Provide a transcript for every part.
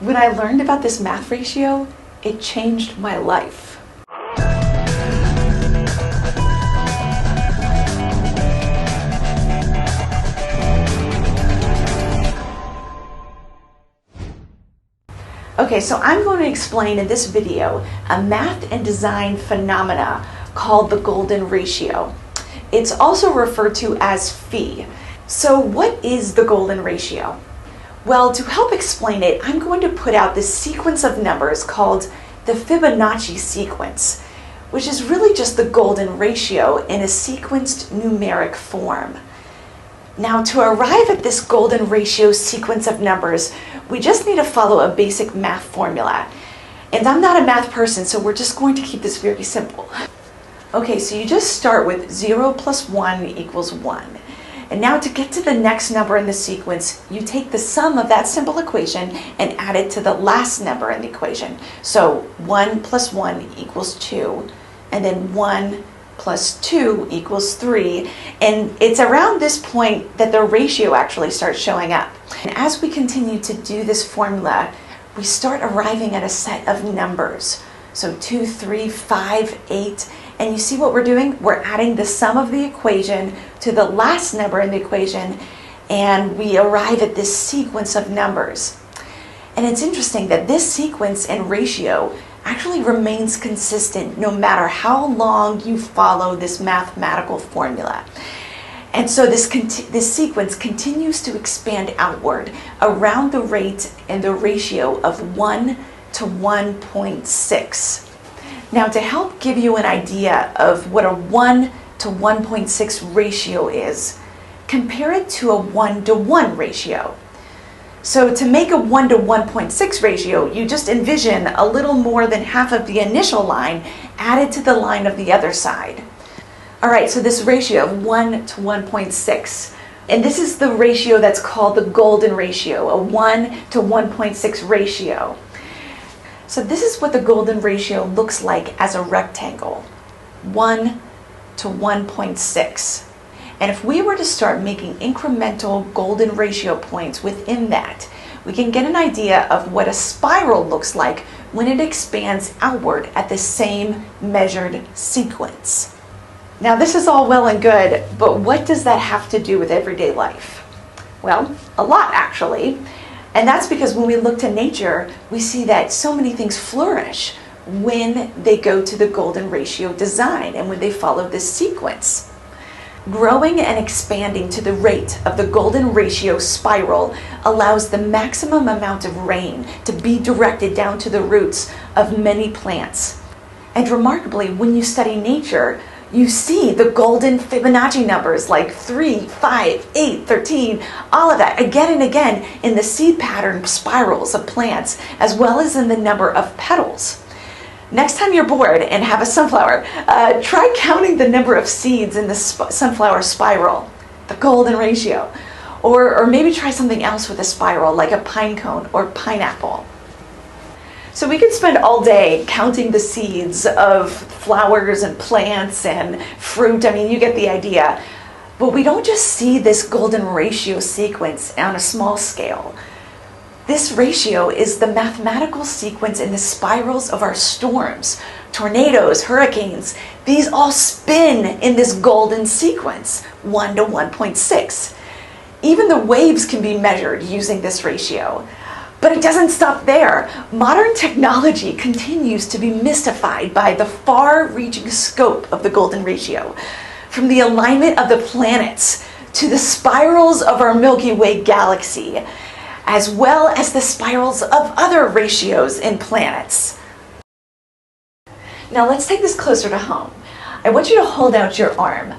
When I learned about this math ratio, it changed my life. Okay, so I'm going to explain in this video a math and design phenomena called the golden ratio. It's also referred to as phi. So what is the golden ratio? Well, to help explain it, I'm going to put out this sequence of numbers called the Fibonacci sequence, which is really just the golden ratio in a sequenced numeric form. Now, to arrive at this golden ratio sequence of numbers, we just need to follow a basic math formula. And I'm not a math person, so we're just going to keep this very simple. Okay, so you just start with 0 plus 1 equals 1. And now to get to the next number in the sequence, you take the sum of that simple equation and add it to the last number in the equation. So 1 plus 1 equals 2, and then 1 plus 2 equals 3, and it's around this point that the ratio actually starts showing up. And as we continue to do this formula, we start arriving at a set of numbers. So 2, 3, 5, 8, and you see what we're doing? We're adding the sum of the equation to the last number in the equation, and we arrive at this sequence of numbers. And it's interesting that this sequence and ratio actually remains consistent no matter how long you follow this mathematical formula. And so this sequence continues to expand outward around the rate and the ratio of 1 to 1.6. Now, to help give you an idea of what a 1 to 1.6 ratio is, compare it to a 1 to 1 ratio. So to make a 1 to 1.6 ratio, you just envision a little more than half of the initial line added to the line of the other side. All right, so this ratio of 1 to 1.6, and this is the ratio that's called the golden ratio, a 1 to 1.6 ratio. So this is what the golden ratio looks like as a rectangle, 1 to 1.6. And if we were to start making incremental golden ratio points within that, we can get an idea of what a spiral looks like when it expands outward at the same measured sequence. Now, this is all well and good, but what does that have to do with everyday life? Well, a lot actually. And that's because when we look to nature, we see that so many things flourish when they go to the golden ratio design and when they follow this sequence. Growing and expanding to the rate of the golden ratio spiral allows the maximum amount of rain to be directed down to the roots of many plants. And remarkably, when you study nature, you see the golden Fibonacci numbers like 3, 5, 8, 13, all of that again and again in the seed pattern spirals of plants, as well as in the number of petals. Next time you're bored and have a sunflower, try counting the number of seeds in the sunflower spiral, the golden ratio. Or maybe try something else with a spiral, like a pine cone or pineapple. So we could spend all day counting the seeds of flowers and plants and fruit. I mean, you get the idea. But we don't just see this golden ratio sequence on a small scale. This ratio is the mathematical sequence in the spirals of our storms, tornadoes, hurricanes. These all spin in this golden sequence, 1 to 1.6. Even the waves can be measured using this ratio. But it doesn't stop there. Modern technology continues to be mystified by the far-reaching scope of the golden ratio, from the alignment of the planets to the spirals of our Milky Way galaxy, as well as the spirals of other ratios in planets. Now let's take this closer to home. I want you to hold out your arm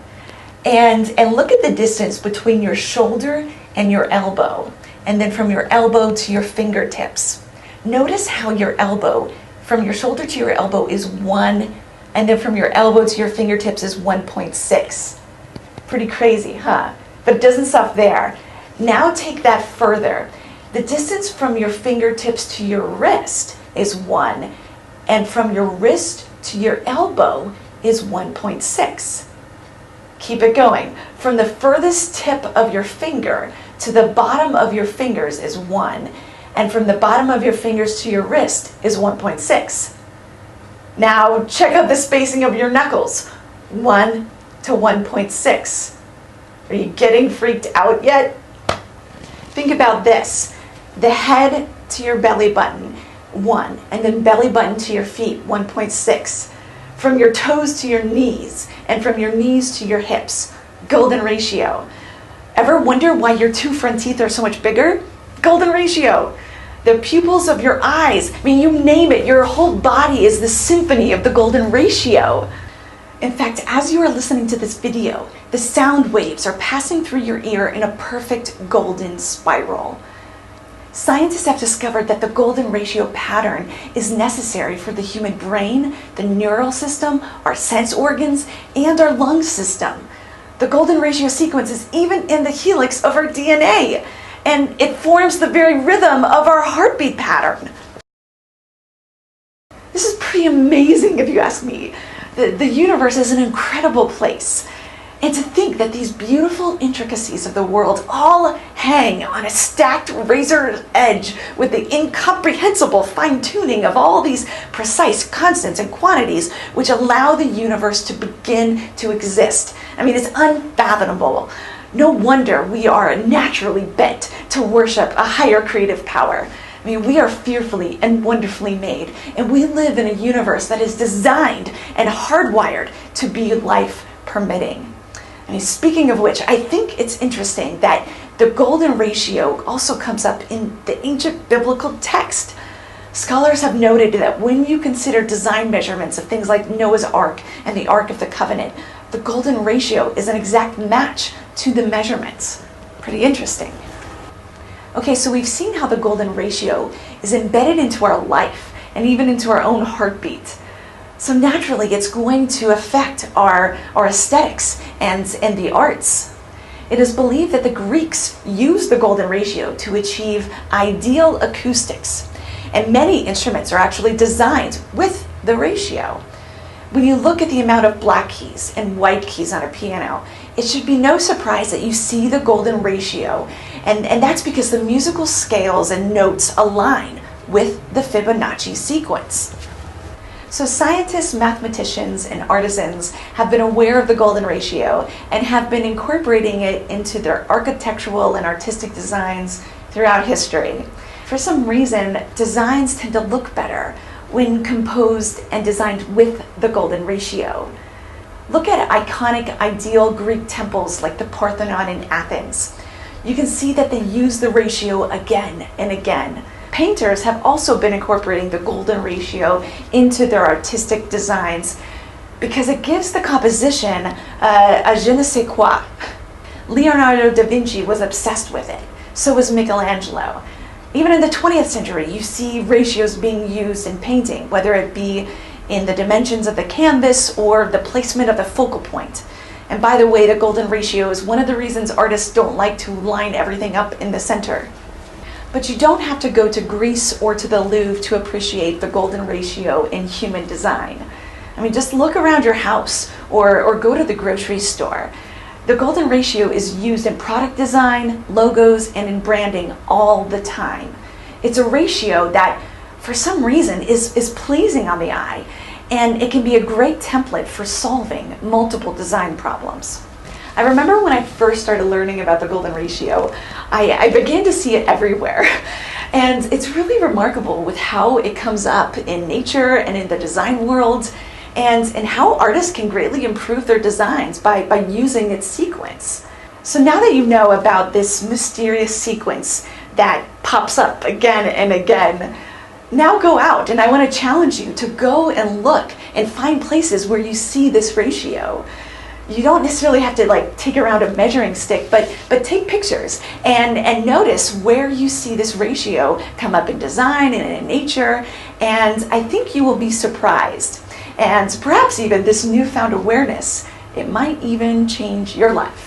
and look at the distance between your shoulder and your elbow, and then from your elbow to your fingertips. Notice how your elbow, from your shoulder to your elbow is 1, and then from your elbow to your fingertips is 1.6. Pretty crazy, huh? But it doesn't stop there. Now take that further. The distance from your fingertips to your wrist is 1, and from your wrist to your elbow is 1.6. Keep it going. From the furthest tip of your finger to the bottom of your fingers is 1, and from the bottom of your fingers to your wrist is 1.6. Now check out the spacing of your knuckles, 1 to 1.6. Are you getting freaked out yet? Think about this. The head to your belly button, 1, and then belly button to your feet, 1.6. From your toes to your knees, and from your knees to your hips, golden ratio. Ever wonder why your 2 front teeth are so much bigger? Golden ratio. The pupils of your eyes, I mean, you name it, your whole body is the symphony of the golden ratio. In fact, as you are listening to this video, the sound waves are passing through your ear in a perfect golden spiral. Scientists have discovered that the golden ratio pattern is necessary for the human brain, the neural system, our sense organs, and our lung system. The golden ratio sequence is even in the helix of our DNA, and it forms the very rhythm of our heartbeat pattern. This is pretty amazing if you ask me. The universe is an incredible place. And to think that these beautiful intricacies of the world all hang on a stacked razor's edge with the incomprehensible fine-tuning of all these precise constants and quantities which allow the universe to begin to exist. I mean, it's unfathomable. No wonder we are naturally bent to worship a higher creative power. I mean, we are fearfully and wonderfully made, and we live in a universe that is designed and hardwired to be life permitting. I mean, speaking of which, I think it's interesting that the golden ratio also comes up in the ancient biblical text. Scholars have noted that when you consider design measurements of things like Noah's Ark and the Ark of the Covenant, the golden ratio is an exact match to the measurements. Pretty interesting. Okay, so we've seen how the golden ratio is embedded into our life and even into our own heartbeat. So naturally, it's going to affect our aesthetics and the arts. It is believed that the Greeks used the golden ratio to achieve ideal acoustics, and many instruments are actually designed with the ratio. When you look at the amount of black keys and white keys on a piano, it should be no surprise that you see the golden ratio, and that's because the musical scales and notes align with the Fibonacci sequence. So scientists, mathematicians, and artisans have been aware of the golden ratio and have been incorporating it into their architectural and artistic designs throughout history. For some reason, designs tend to look better when composed and designed with the golden ratio. Look at iconic, ideal Greek temples like the Parthenon in Athens. You can see that they use the ratio again and again. Painters have also been incorporating the golden ratio into their artistic designs because it gives the composition a je ne sais quoi. Leonardo da Vinci was obsessed with it. So was Michelangelo. Even in the 20th century, you see ratios being used in painting, whether it be in the dimensions of the canvas or the placement of the focal point. And by the way, the golden ratio is one of the reasons artists don't like to line everything up in the center. But you don't have to go to Greece or to the Louvre to appreciate the golden ratio in human design. I mean, just look around your house or go to the grocery store. The golden ratio is used in product design, logos, and in branding all the time. It's a ratio that, for some reason, is pleasing on the eye, and it can be a great template for solving multiple design problems. I remember when I first started learning about the golden ratio, I began to see it everywhere. And it's really remarkable with how it comes up in nature and in the design world, and how artists can greatly improve their designs by using its sequence. So now that you know about this mysterious sequence that pops up again and again, now go out, and I want to challenge you to go and look and find places where you see this ratio. You don't necessarily have to take around a measuring stick, but take pictures and notice where you see this ratio come up in design and in nature, and I think you will be surprised. And perhaps even this newfound awareness, it might even change your life.